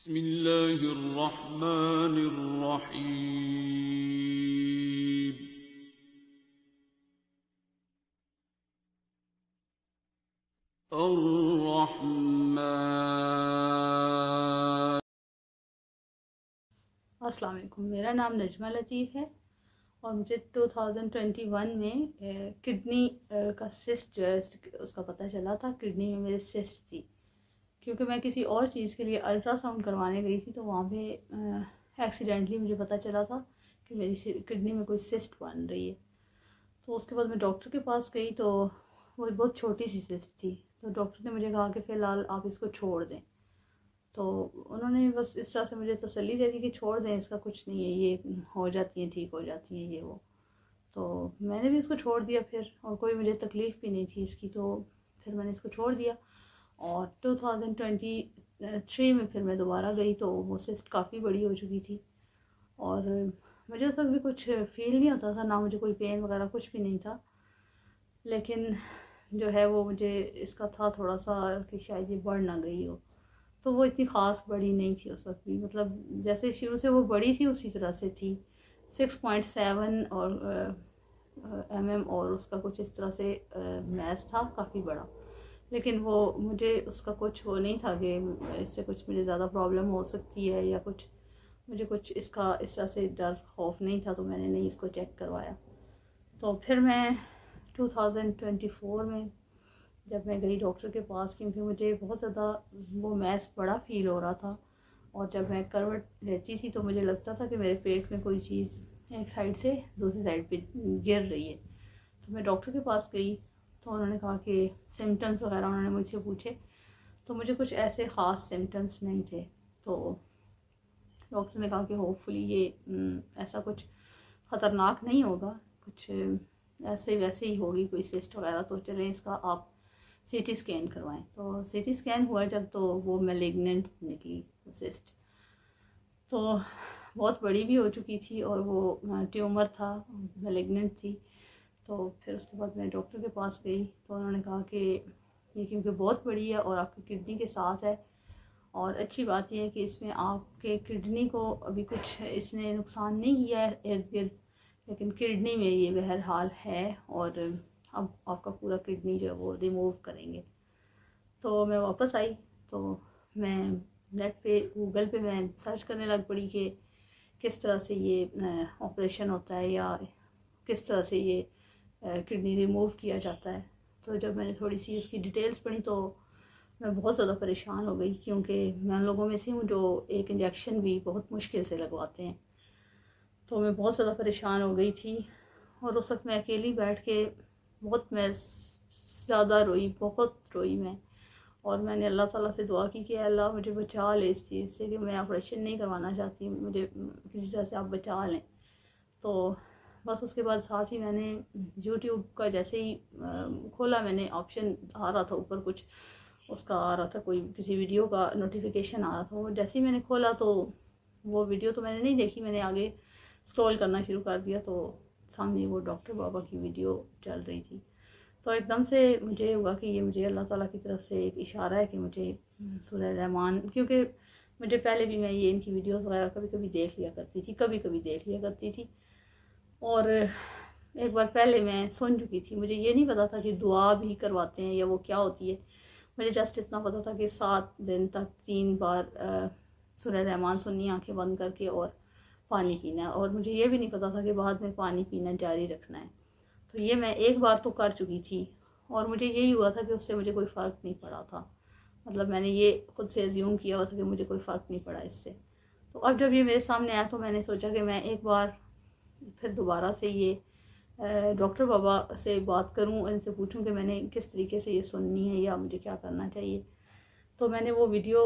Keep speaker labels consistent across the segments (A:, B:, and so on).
A: بسم اللہ الرحمن الرحیم الرحمن۔
B: السلام علیکم، میرا نام نجمہ لطیف ہے اور مجھے 2021 میں کڈنی کا سسٹ جو ہے اس کا پتہ چلا تھا۔ کڈنی میں میرے سسٹ تھی، کیونکہ میں کسی اور چیز کے لیے الٹرا ساؤنڈ کروانے گئی تھی، تو وہاں پہ ایکسیڈنٹلی مجھے پتہ چلا تھا کہ میری کڈنی میں کوئی سسٹ بن رہی ہے۔ تو اس کے بعد میں ڈاکٹر کے پاس گئی، تو وہ بہت چھوٹی سی سسٹ تھی، تو ڈاکٹر نے مجھے کہا کہ فی الحال آپ اس کو چھوڑ دیں۔ تو انہوں نے بس اس طرح سے مجھے تسلی دے دی کہ چھوڑ دیں، اس کا کچھ نہیں ہے، یہ ہو جاتی ہیں، ٹھیک ہو جاتی ہیں یہ وہ۔ تو میں نے بھی اس کو چھوڑ دیا پھر، اور کوئی مجھے تکلیف بھی نہیں تھی اس کی، تو پھر میں نے اس کو چھوڑ دیا۔ اور 2023 میں پھر میں دوبارہ گئی، تو وہ سسٹ کافی بڑی ہو چکی تھی، اور مجھے اس وقت بھی کچھ فیل نہیں ہوتا تھا، نہ مجھے کوئی پین وغیرہ کچھ بھی نہیں تھا، لیکن جو ہے وہ مجھے اس کا تھا تھوڑا سا کہ شاید یہ بڑھ نہ گئی ہو۔ تو وہ اتنی خاص بڑی نہیں تھی اس وقت بھی، مطلب جیسے شروع سے وہ بڑی تھی اسی طرح سے تھی، 6.7 اور mm، اور اس کا کچھ اس طرح سے میس تھا کافی بڑا، لیکن وہ مجھے اس کا کچھ وہ نہیں تھا کہ اس سے کچھ مجھے زیادہ پرابلم ہو سکتی ہے یا کچھ، مجھے کچھ اس کا اس طرح سے ڈر خوف نہیں تھا، تو میں نے نہیں اس کو چیک کروایا۔ تو پھر میں 2024 میں جب میں گئی ڈاکٹر کے پاس، کیونکہ مجھے بہت زیادہ وہ میس بڑا فیل ہو رہا تھا، اور جب میں کروٹ لیتی تھی تو مجھے لگتا تھا کہ میرے پیٹ میں کوئی چیز ایک سائڈ سے دوسری سائڈ پہ گر رہی ہے۔ تو میں ڈاکٹر کے پاس گئی، تو انہوں نے کہا کہ سمٹمس وغیرہ انہوں نے مجھ سے پوچھے، تو مجھے کچھ ایسے خاص سمٹمس نہیں تھے۔ تو ڈاکٹر نے کہا کہ ہوپ فلی یہ ایسا کچھ خطرناک نہیں ہوگا، کچھ ایسے ویسے ہی ہوگی کوئی سسٹ وغیرہ، تو چلیں اس کا آپ سی ٹی اسکین کروائیں۔ تو سی ٹی اسکین ہوا جب، تو وہ میلیگننٹ نکلی سسٹ، تو بہت بڑی بھی ہو چکی تھی، اور وہ ٹیومر تھا، میلیگننٹ تھی۔ تو پھر اس کے بعد میں ڈاکٹر کے پاس گئی، تو انہوں نے کہا کہ یہ کیونکہ بہت بڑی ہے اور آپ کی کڈنی کے ساتھ ہے، اور اچھی بات یہ ہے کہ اس میں آپ کے کڈنی کو ابھی کچھ اس نے نقصان نہیں کیا ہے ارد گرد، لیکن کڈنی میں یہ بہرحال ہے، اور اب آپ کا پورا کڈنی جو ہے وہ ریموو کریں گے۔ تو میں واپس آئی، تو میں نیٹ پہ گوگل پہ میں سرچ کرنے لگ پڑی کہ کس طرح سے یہ آپریشن ہوتا ہے، یا کس طرح سے یہ کڈنی ریموو کیا جاتا ہے۔ تو جب میں نے تھوڑی سی اس کی ڈیٹیلز پڑھی، تو میں بہت زیادہ پریشان ہو گئی، کیونکہ میں ان لوگوں میں سے ہوں جو ایک انجیکشن بھی بہت مشکل سے لگواتے ہیں۔ تو میں بہت زیادہ پریشان ہو گئی تھی، اور اس وقت میں اکیلی بیٹھ کے بہت میں زیادہ روئی، بہت روئی میں، اور میں نے اللہ تعالیٰ سے دعا کی کہ اے اللہ مجھے بچا لے اس چیز سے، کہ میں آپریشن نہیں کروانا چاہتی، مجھے کسی طرح سے آپ بچا لیں۔ تو بس اس کے بعد ساتھ ہی میں نے یوٹیوب کا جیسے ہی کھولا، میں نے آپشن آ رہا تھا اوپر، کچھ اس کا آ رہا تھا، کوئی کسی ویڈیو کا نوٹیفیکیشن آ رہا تھا، وہ جیسے ہی میں نے کھولا تو وہ ویڈیو تو میں نے نہیں دیکھی، میں نے آگے اسکرول کرنا شروع کر دیا، تو سامنے وہ ڈاکٹر بابا کی ویڈیو چل رہی تھی۔ تو ایک دم سے مجھے ہوا کہ یہ مجھے اللہ تعالیٰ کی طرف سے ایک اشارہ ہے کہ مجھے سورہ رحمان، کیونکہ مجھے پہلے بھی میں یہ ان کی ویڈیوز وغیرہ کبھی کبھی دیکھ لیا کرتی تھی، اور ایک بار پہلے میں سن چکی تھی، مجھے یہ نہیں پتا تھا کہ دعا بھی کرواتے ہیں یا وہ کیا ہوتی ہے، مجھے جسٹ اتنا پتا تھا کہ 7 دن تک 3 بار سورہ رحمان سننی آنکھیں بند کر کے، اور پانی پینا ہے، اور مجھے یہ بھی نہیں پتا تھا کہ بعد میں پانی پینا جاری رکھنا ہے۔ تو یہ میں ایک بار تو کر چکی تھی، اور مجھے یہی ہوا تھا کہ اس سے مجھے کوئی فرق نہیں پڑا تھا، مطلب میں نے یہ خود سے ایزیوم کیا ہوا تھا کہ مجھے کوئی فرق نہیں پڑا اس سے۔ تو اب جب یہ میرے سامنے آیا، تو میں نے سوچا کہ میں ایک بار پھر دوبارہ سے یہ ڈاکٹر بابا سے بات کروں، ان سے پوچھوں کہ میں نے کس طریقے سے یہ سننی ہے یا مجھے کیا کرنا چاہیے۔ تو میں نے وہ ویڈیو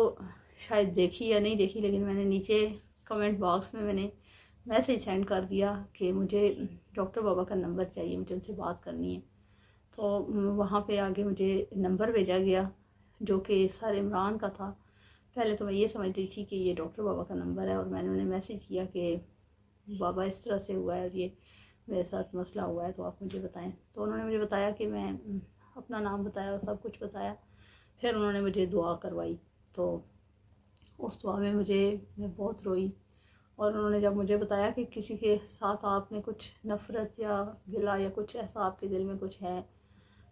B: شاید دیکھی یا نہیں دیکھی، لیکن میں نے نیچے کمنٹ باکس میں نے میسیج سینڈ کر دیا کہ مجھے ڈاکٹر بابا کا نمبر چاہیے، مجھے ان سے بات کرنی ہے۔ تو وہاں پہ آگے مجھے نمبر بھیجا گیا جو کہ سر عمران کا تھا۔ پہلے تو میں یہ سمجھ رہی تھی کہ یہ ڈاکٹر بابا کا نمبر ہے، اور میں نے انہیں میسیج کیا کہ بابا اس طرح سے ہوا ہے اور یہ میرے ساتھ مسئلہ ہوا ہے، تو آپ مجھے بتائیں۔ تو انہوں نے مجھے بتایا کہ میں اپنا نام بتایا، سب کچھ بتایا، پھر انہوں نے مجھے دعا کروائی۔ تو اس دعا میں میں بہت روئی، اور انہوں نے جب مجھے بتایا کہ کسی کے ساتھ آپ نے کچھ نفرت یا گلا یا کچھ ایسا آپ کے دل میں کچھ ہے،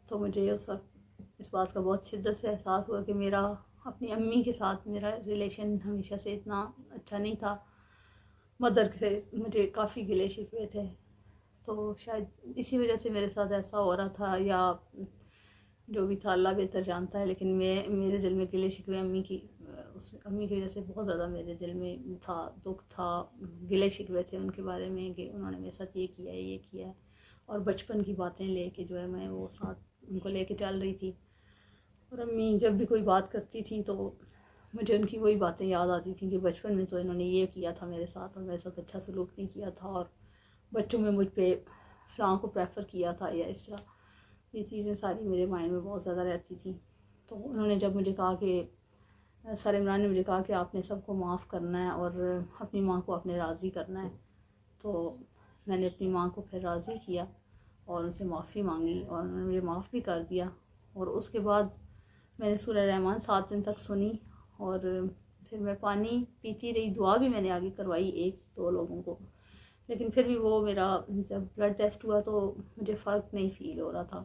B: تو مجھے اس وقت اس بات کا بہت شدت سے احساس ہوا کہ میرا اپنی امی کے ساتھ میرا ریلیشن ہمیشہ سے اتنا اچھا نہیں تھا، مدر سے مجھے کافی گلے شکوے تھے، تو شاید اسی وجہ سے میرے ساتھ ایسا ہو رہا تھا، یا جو بھی تھا اللہ بہتر جانتا ہے، لیکن میرے دل میں گلے شکوے اس امی کی وجہ سے بہت زیادہ میرے دل میں تھا، دکھ تھا، گلے شکوے تھے ان کے بارے میں کہ انہوں نے میرے ساتھ یہ کیا ہے یہ کیا ہے، اور بچپن کی باتیں لے کے جو ہے میں وہ ساتھ ان کو لے کے چل رہی تھی، اور امی جب بھی کوئی بات کرتی تھیں تو مجھے ان کی وہی باتیں یاد آتی تھیں کہ بچپن میں تو انہوں نے یہ کیا تھا میرے ساتھ، اور میرے ساتھ اچھا سلوک نہیں کیا تھا، اور بچوں میں مجھ پہ فلاں کو پریفر کیا تھا یا اس طرح، یہ چیزیں ساری میرے مائنڈ میں بہت زیادہ رہتی تھیں۔ تو انہوں نے جب مجھے کہا کہ سر عمران نے مجھے کہا کہ آپ نے سب کو معاف کرنا ہے اور اپنی ماں کو آپ نے راضی کرنا ہے، تو میں نے اپنی ماں کو پھر راضی کیا اور ان سے معافی مانگی، اور انہوں نے مجھے معاف بھی کر دیا، اور اس کے بعد میں نے سورہ رحمان 7 دن تک سنی، اور پھر میں پانی پیتی رہی، دعا بھی میں نے آگے کروائی 1-2 لوگوں کو، لیکن پھر بھی وہ میرا جب بلڈ ٹیسٹ ہوا تو مجھے فرق نہیں فیل ہو رہا تھا،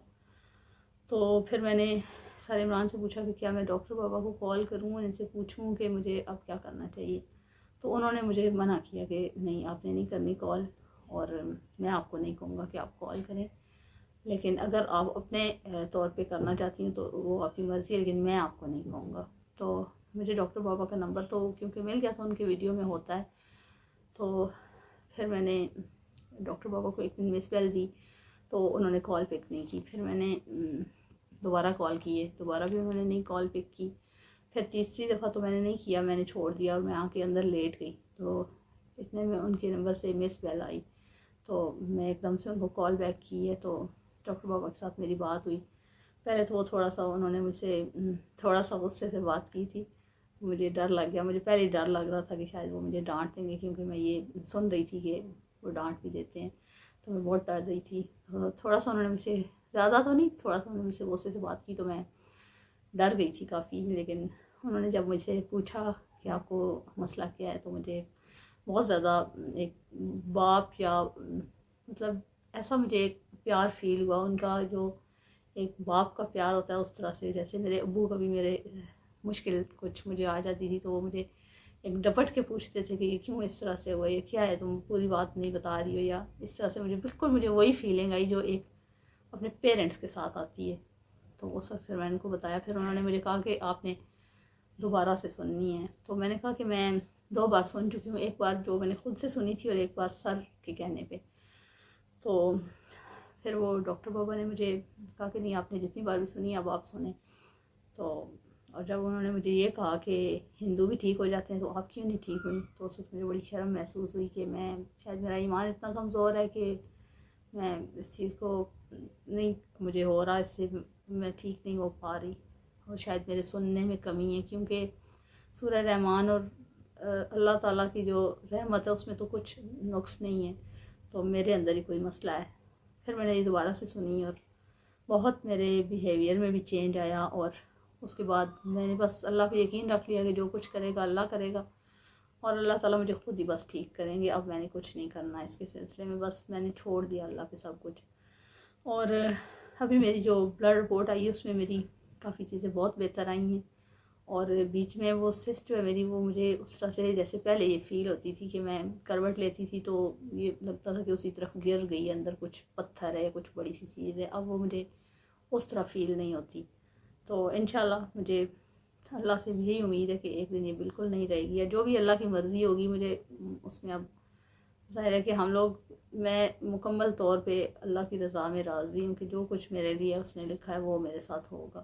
B: تو پھر میں نے سر عمران سے پوچھا کہ کیا میں ڈاکٹر بابا کو کال کروں اور ان سے پوچھوں کہ مجھے اب کیا کرنا چاہیے، تو انہوں نے مجھے منع کیا کہ نہیں آپ نے نہیں کرنی کال، اور میں آپ کو نہیں کہوں گا کہ آپ کال کریں، لیکن اگر آپ اپنے طور پہ کرنا چاہتی ہیں تو وہ آپ کی مرضی ہے، لیکن میں آپ کو نہیں کہوں گا۔ تو مجھے ڈاکٹر بابا کا نمبر تو کیونکہ مل گیا تھا، ان کے ویڈیو میں ہوتا ہے، تو پھر میں نے ڈاکٹر بابا کو ایک دن مس بیل دی تو انہوں نے کال پک نہیں کی، پھر میں نے دوبارہ کال کی ہے، دوبارہ بھی انہوں نے نہیں کال پک کی، پھر تیسری دفعہ تو میں نے نہیں کیا، میں نے چھوڑ دیا اور میں آ کے اندر لیٹ گئی، تو اتنے میں ان کے نمبر سے مس بیل آئی، تو میں ایک دم سے ان کو کال بیک کی ہے، تو ڈاکٹر بابا کے ساتھ میری بات ہوئی، پہلے تو وہ تھوڑا سا انہوں نے مجھ سے تھوڑا سا غصے سے بات کی تھی، مجھے ڈر لگ گیا، مجھے پہلے ہی ڈر لگ رہا تھا کہ شاید وہ مجھے ڈانٹ دیں گے، کیونکہ میں یہ سن رہی تھی کہ وہ ڈانٹ بھی دیتے ہیں، تو میں بہت ڈر رہی تھی، تھوڑا سا انہوں نے مجھ سے، زیادہ تو نہیں، تھوڑا سا انہوں نے مجھ سے غصے سے بات کی تو میں ڈر گئی تھی کافی، لیکن انہوں نے جب مجھ سے پوچھا کہ آپ کو مسئلہ کیا ہے تو مجھے بہت زیادہ ایک باپ یا مطلب ایسا مجھے ایک پیار فیل ہوا، ان کا جو ایک باپ کا پیار ہوتا ہے اس طرح سے، جیسے میرے ابو کبھی میرے مشکل کچھ مجھے آ جاتی تھی تو وہ مجھے ایک ڈپٹ کے پوچھتے تھے کہ یہ کیوں اس طرح سے ہوا، یہ کیا ہے تم پوری بات نہیں بتا رہی ہو، یا اس طرح سے مجھے وہی فیلنگ آئی جو ایک اپنے پیرنٹس کے ساتھ آتی ہے، تو اس وقت پھر میں ان کو بتایا، پھر انہوں نے مجھے کہا کہ آپ نے دوبارہ سے سننی ہے، تو میں نے کہا کہ میں 2 بار سن چکی ہوں، ایک بار جو میں نے خود سے سنی تھی اور ایک بار سر کے کہنے پہ، تو پھر وہ ڈاکٹر بابا نے مجھے کہا کہ نہیں آپ نے جتنی بار بھی سنی اب آپ سنیں، تو اور جب انہوں نے مجھے یہ کہا کہ ہندو بھی ٹھیک ہو جاتے ہیں تو آپ کیوں نہیں ٹھیک ہوئی، تو اس وقت مجھے بڑی شرم محسوس ہوئی کہ میں شاید میرا ایمان اتنا کمزور ہے کہ میں اس چیز کو نہیں، مجھے ہو رہا اس سے میں ٹھیک نہیں ہو پا رہی، اور شاید میرے سننے میں کمی ہے، کیونکہ سورہ رحمان اور اللہ تعالیٰ کی جو رحمت ہے اس میں تو کچھ نقص نہیں ہے، تو میرے اندر ہی کوئی مسئلہ ہے۔ پھر میں نے یہ دوبارہ سے سنی اور بہت میرے بیہیویئر میں بھی چینج آیا، اور اس کے بعد میں نے بس اللہ پہ یقین رکھ لیا کہ جو کچھ کرے گا اللہ کرے گا، اور اللہ تعالیٰ مجھے خود ہی بس ٹھیک کریں گے، اب میں نے کچھ نہیں کرنا اس کے سلسلے میں، بس میں نے چھوڑ دیا اللہ پہ سب کچھ۔ اور ابھی میری جو بلڈ رپورٹ آئی ہے اس میں میری کافی چیزیں بہت بہتر آئی ہیں، اور بیچ میں وہ سسٹ ہے میری، وہ مجھے اس طرح سے جیسے پہلے یہ فیل ہوتی تھی کہ میں کروٹ لیتی تھی تو یہ لگتا تھا کہ اسی طرف گر گئی، اندر کچھ پتھر ہے، کچھ بڑی سی چیز ہے، اب وہ مجھے اس طرح فیل نہیں ہوتی، تو انشاءاللہ مجھے اللہ سے بھی یہی امید ہے کہ ایک دن یہ بالکل نہیں رہے گی، یا جو بھی اللہ کی مرضی ہوگی، مجھے اس میں اب ظاہر ہے کہ میں مکمل طور پہ اللہ کی رضا میں راضی ہوں کہ جو کچھ میرے لیے اس نے لکھا ہے وہ میرے ساتھ ہوگا،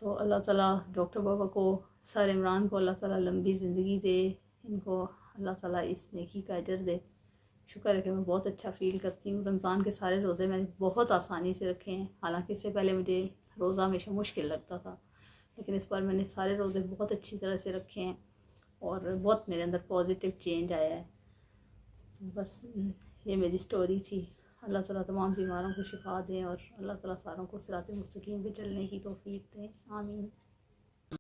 B: تو اللہ تعالیٰ ڈاکٹر بابا کو، سر عمران کو اللہ تعالیٰ لمبی زندگی دے، ان کو اللہ تعالیٰ اس نیکی کا اجر دے۔ شکر ہے کہ میں بہت اچھا فیل کرتی ہوں، رمضان کے سارے روزے میں نے بہت آسانی سے رکھے ہیں، حالانکہ اس سے پہلے مجھے روزہ ہمیشہ مشکل لگتا تھا، لیکن اس بار میں نے سارے روزے بہت اچھی طرح سے رکھے ہیں، اور بہت میرے اندر پازیٹیو چینج آیا ہے، تو بس یہ میری سٹوری تھی۔ اللہ تعالیٰ تمام بیماروں کو شفا دیں، اور اللہ تعالیٰ ساروں کو صراط مستقیم پہ چلنے کی توفیق دیں، آمین۔